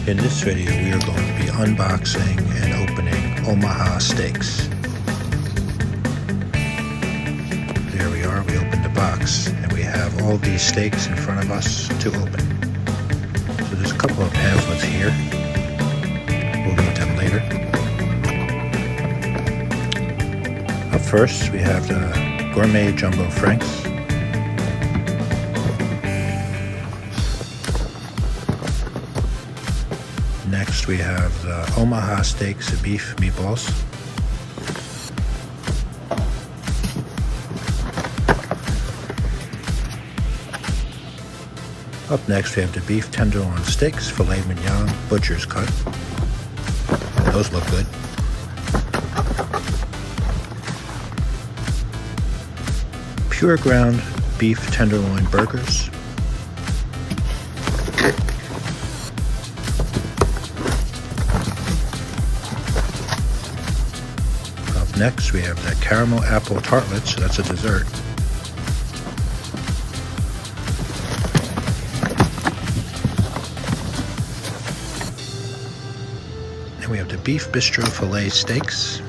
In this video, we are going to be unboxing and opening Omaha Steaks. There we are, we opened the box, and we have all these steaks in front of us to open. So there's a couple of pamphlets here. We'll read them later. Up first, we have the Gourmet Jumbo Franks. Next, we have the Omaha Steaks Beef Meatballs. Up next, we have the Beef Tenderloin Steaks Filet Mignon Butcher's Cut. Those look good. Pure Ground Beef Tenderloin Burgers. Next, we have the caramel apple tartlets, so that's a dessert. And we have the beef bistro filet steaks.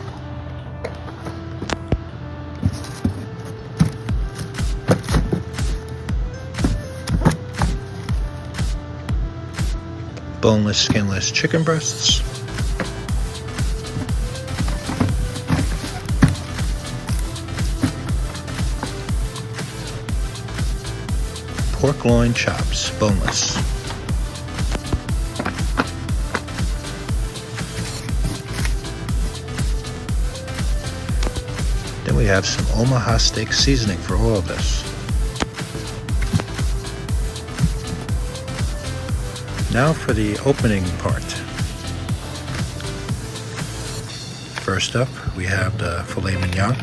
Boneless, skinless chicken breasts. Pork loin chops, boneless. Then we have some Omaha Steak seasoning for all of this. Now for the opening part. First up, we have the filet mignon.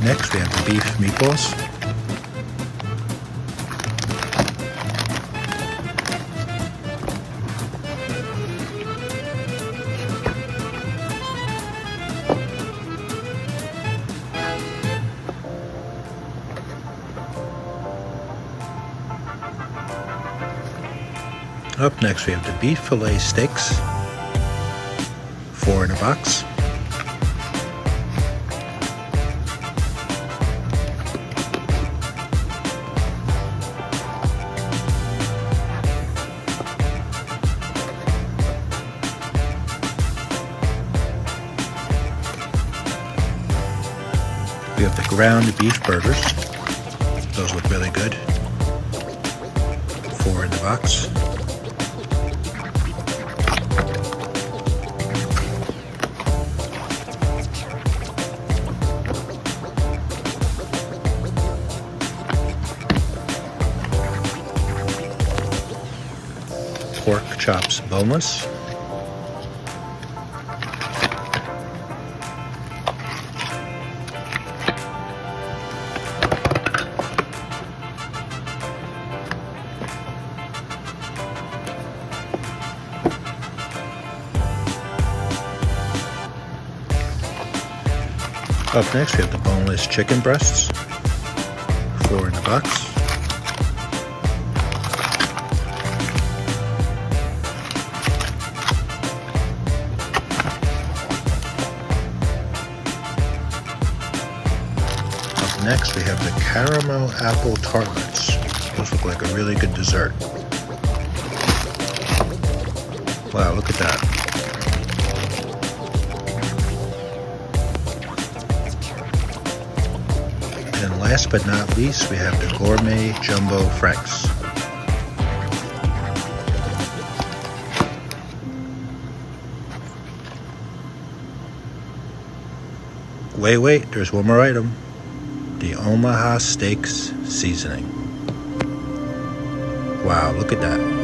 Next, we have the beef meatballs. Up next, we have the beef fillet steaks, 4 in a box. We have the ground beef burgers. Those look really good. 4 in the box. Pork chops, boneless. Up next, we have the boneless chicken breasts, 4 in the box. Up next, we have the caramel apple tartlets. Those look like a really good dessert. Wow, look at that. And last but not least, we have the Gourmet Jumbo Franks. Wait, there's one more item. The Omaha Steaks seasoning. Wow, look at that.